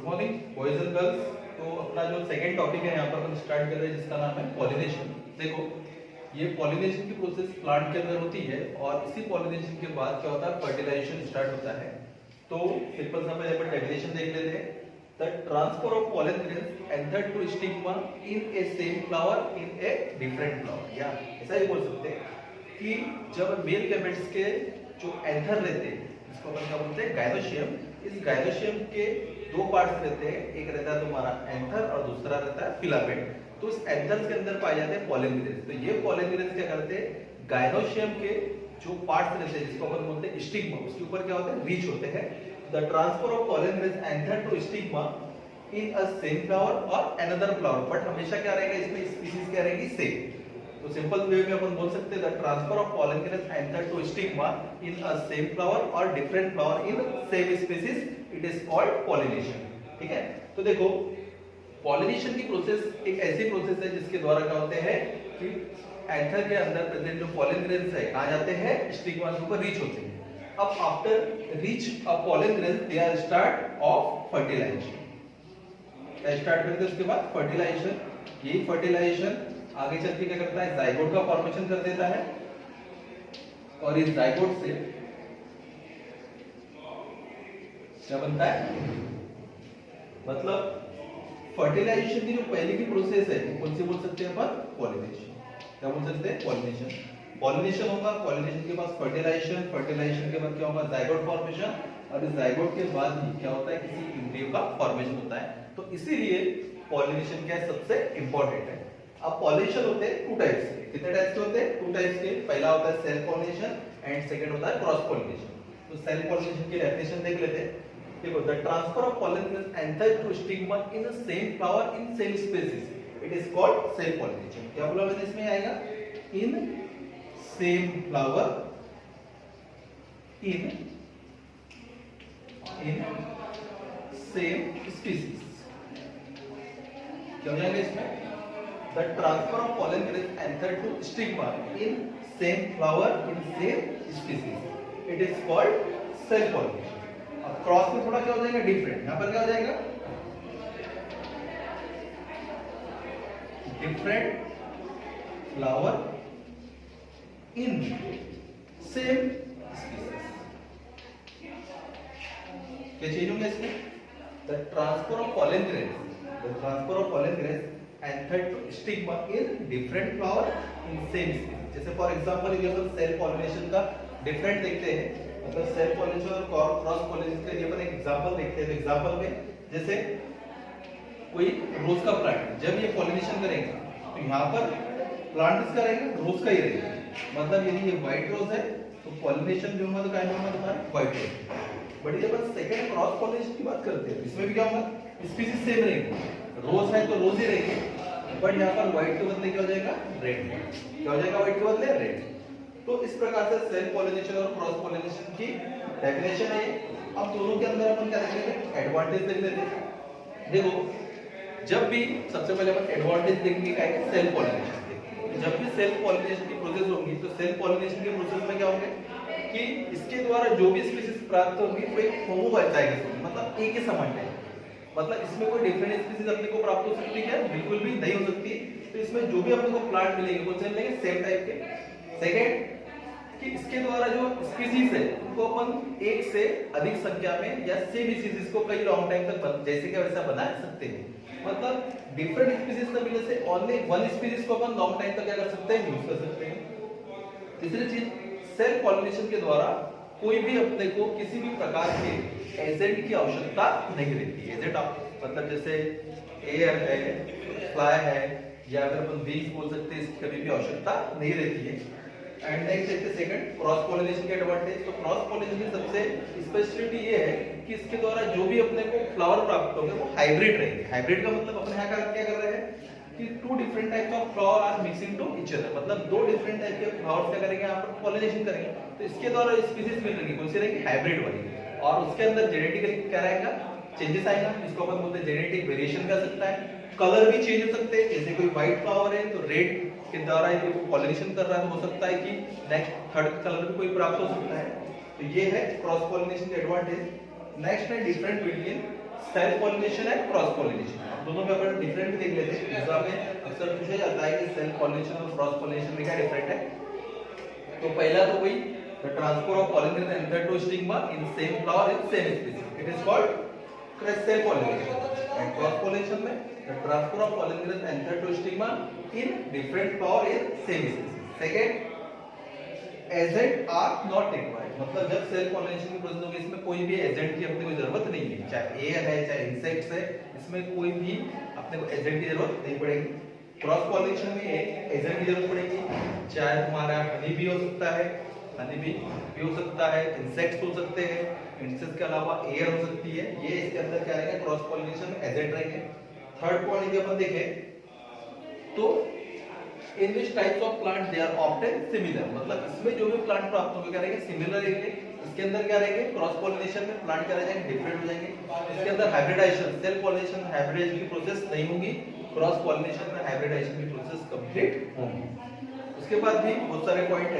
Morning boys and girls. तो अपना जो सेकंड टॉपिक है यहाँ पर हम स्टार्ट कर रहे हैं जिसका नाम है पॉलिनेशन। देखो ये पॉलिनेशन की प्रोसेस प्लांट के अंदर होती है और इसी पॉलिनेशन के बाद क्या होता है फर्टिलाइजेशन स्टार्ट होता है। तो सिंपल सा यहाँ पर डेफिनेशन देख लेते हैं। The transfer of pollen grains entered to stigma in a same flower in a different flower। या ऐसा ही बोल सकते हैं कि जब मेल गैमेट्स के जो एंथर रहते हैं इसको अपन क्या बोलते हैं गायनोशियम। इस गायनोशियम के दो पार्ट्स रहते हैं, एक रहता है तुम्हारा एंथर और दूसरा रहता है फिलामेंट। तो इस एंथर्स के अंदर पाए जाते हैं पॉलन ग्रेन्स। तो ये पॉलन ग्रेन्स क्या करते हैं गायनोशियम के जो पार्ट्स रहते हैं जिसको अपन बोलते हैं स्टिग्मा, उसके ऊपर क्या होते हैं रीच होते हैं। The transfer of pollen grains enter to stigma in a same flower or another flower, but हमेशा क्या रहेगा इसमें स्पीशीज क्या रहेगी सेम। तो सिंपल वे में अपन बोल सकते हैं the transfer of pollen grains enter to stigma in a same flower or different flower in same species, it is called pollination। ठीक है, तो देखो पॉलिनेशन की प्रोसेस एक ऐसी प्रोसेस है जिसके द्वारा क्या होते हैं कि एंथर के अंदर प्रेजेंट जो pollen grains है कहाँ जाते हैं स्टिग्मा के ऊपर रीच होते हैं। अब after reach a pollen grains they are start of fertilization। Start करते हैं उसके बाद फर्टिलाइजेशन। यही फर्टिलाइजेशन आगे चल के क्या करता है जाइगोट का फॉर्मेशन कर देता है और इस जाइगोट से क्या बनता है मतलब फर्टिलाइजेशन की जो पहले की प्रोसेस है कौन सी बोल सकते हैं अपन पॉलिनेशन। क्या बोल सकते हैं पॉलिनेशन। पॉलिनेशन होगा, पॉलिनेशन के बाद फर्टिलाइजेशन, फर्टिलाइजेशन के बाद क्या होगा जाइगोट फॉर्मेशन और इस जाइगोट के बाद ही क्या होता है किसी एम्ब्रियो का फॉर्मेशन होता है। तो इसीलिए पॉलिनेशन क्या है सबसे इंपॉर्टेंट है। अब पॉलिनेशन होते हैं टू टाइप्स के। कितने टाइप्स के होते हैं टू टाइप्स के। पहला होता है सेल्फ पॉलिनेशन एंड सेकंड होता है क्रॉस पॉलिनेशन। तो सेल्फ पॉलिनेशन की डेफिनेशन देख लेते हैं। देखो the transfer of pollen grains enter to stigma in the same flower in same species, it is called self pollination। क्या बोला मैंने इसमें आएगा in same flower in same species। क्या हो जाएगा इसमें the transfer of pollen grains enter to stigma in same flower in same species, it is called self pollination। अब क्रॉस में थोड़ा क्या हो जाएगा डिफरेंट। यहां पर क्या हो जाएगा different flower in same species. क्या चेंज होंगे इसमें the transfer of pollen grains enter to stigma in different flower in same species। जैसे फॉर एग्जांपल यदि अपन सेल्फ पॉलिनेशन का डिफरेंट देखते हैं मतलब सेल्फ पॉलिनेशन और क्रॉस पॉलिनेशन के लिए अपन एक एग्जांपल देखते हैं। एग्जांपल में जैसे कोई रोज का प्लांट जब ये पॉलिनेशन करेगा तो यहाँ पर प्लांट किसका रहेगा रोज का ही रहेगा। मतलब यदि ये व्हाइट रोज है तो पॉलिनेशन जो होगा तो क्या होगा तुम्हारा व्हाइट रोज। बट जब अपन सेकंड क्रॉस पॉलिनेशन की बात करते हैं इसमें भी क्या होगा स्पीशीज सेम रहेगी। रोज है तो रोज ही रहेगी बट यहाँ पर व्हाइट के बदले क्या हो जाएगा रेड। क्या हो जाएगा व्हाइट के बदले रेड। तो इस प्रकार से सेल्फ पॉलिनेशन और क्रॉस पॉलिनेशन की डेफिनेशन है। अब दोनों के अंदर अपन क्या देख लेते हैं एडवांटेज देख लेते हैं। देखो जब भी सबसे पहले अपन एडवांटेज देखने का है सेल्फ पॉलिनेशन के। जब भी सेल्फ पॉलिनेशन की प्रोसेस होगी तो सेल्फ पॉलिनेशन के प्रोसेस में क्या होंगे कि इसके द्वारा जो भी स्पीशीज प्राप्त होगी वो एक होमोजाइगस होगी मतलब एक ही समान है। मतलब इसमें कोई डिफरेंट स्पीशीज अपने को प्राप्त हो सकती है बिल्कुल भी नहीं हो सकती। तो इसमें जो भी अपने को प्लांट मिलेंगे कौन से मिलेंगे सेम टाइप के। सेकंड कि इसके द्वारा जो स्पीशीज है उनको अपन एक से अधिक संख्या में या सेम स्पीशीज को कई लॉन्ग टाइम तक जैसे कि वैसा बना सकते हैं। मतलब डिफरेंट स्पीशीज का मिलने से ओनली वन स्पीशीज को अपन लॉन्ग टाइम तक क्या कर सकते हैं यूज कर सकते हैं। तीसरी चीज सेल्फ पॉलिनेशन के द्वारा कोई भी अपने को किसी भी प्रकार के एजेंट की आवश्यकता नहीं रहती। एजेंट मतलब जैसे एयर है फ्लाई है या फिर अपन बीज बोल सकते हैं इसकी कभी भी आवश्यकता नहीं रहती है। एंड नेक्स्ट देखते हैं सेकंड क्रॉस पॉलिनेशन के एडवांटेज। तो क्रॉस पॉलिनेशन की सबसे स्पेशलिटी ये है कि इसके द्वारा जो भी अपने को फ्लावर प्राप्त होंगे वो हाइब्रिड रहेंगे। हाइब्रिड का मतलब अपन यहाँ क्या कर रहे हैं कि two different types of flower are mixing to each other. मतलब दो डिफरेंट टाइप के फ्लावर्स क्या करेंगे यहाँ पर पॉलिनेशन करेंगे। तो इसके द्वारा स्पीशीज मिल रही कौन सी रहेगी हाइब्रिड वाली और उसके अंदर जेनेटिकली क्या रहेगा चेंजेस आएगा। इसको अपन बोलते हैं जेनेटिक वेरिएशन कर सकता है। कलर भी चेंज हो सकते हैं। जैसे कोई व्हाइट फ्लावर है तो रेड के द्वारा यदि वो पॉलिनेशन कर रहा है तो हो सकता है कि नेक्स्ट थर्ड कलर भी कोई प्राप्त हो सकता है। तो ये है क्रॉस पॉलिनेशन का एडवांटेज। नेक्स्ट है डिफरेंट बिटवीन सेल्फ पॉलिनेशन है क्रॉस पॉलिनेशन। दोनों में अपन डिफरेंट देख लेते हैं। एग्जाम में अक्सर पूछा जाता है कि सेल्फ पॉलिनेशन और क्रॉस पॉलिनेशन में क्या डिफरेंट है। तो पहला तो वही the transfer of pollen grain anther to stigma in same flower in same species, it is called self pollination. And cross pollination में the transfer of pollen grain anther to stigma in different flower in same species. Second, agent are not required, मतलब जब self pollination की process होगी इसमें कोई भी agent की अपने को जरूरत नहीं है, चाहे एयर है चाहे इंसेक्ट्स है, इसमें कोई भी अपने को एजेंट की जरूरत नहीं पड़ेगी। क्रॉस पॉलिनेशन में एजेंट की जरूरत पड़ेगी, चाहे तुम्हारा हनी भी हो सकता है, हनी भी हो सकता है, इंसेक्ट्स हो सकते हैं, इंसेक्ट्स के अलावा एयर हो सकती है, ये इसके अंदर क्या रहेंगे क्रॉस पॉलिनेशन में एजेंट रहेंगे। थर्ड पॉइंट यदि अपन देखें तो in which types of plant they are often similar, मतलब इसमें जो भी प्लांट प्राप्त होंगे क्या रहेंगे सिमिलर रहेंगे। इसके अंदर क्या रहेंगे क्रॉस पॉलिनेशन में प्लांट क्या रहेंगे डिफरेंट हो जाएंगे। इसके अंदर हाइब्रिडाइजेशन, सेल्फ पॉलिनेशन में हाइब्रिडाइजेशन की प्रोसेस नहीं होगी, क्रॉस पॉलिनेशन में हाइब्रिडाइजेशन की प्रोसेस कंप्लीट होगी। उसके बाद भी बहुत सारे पॉइंट है।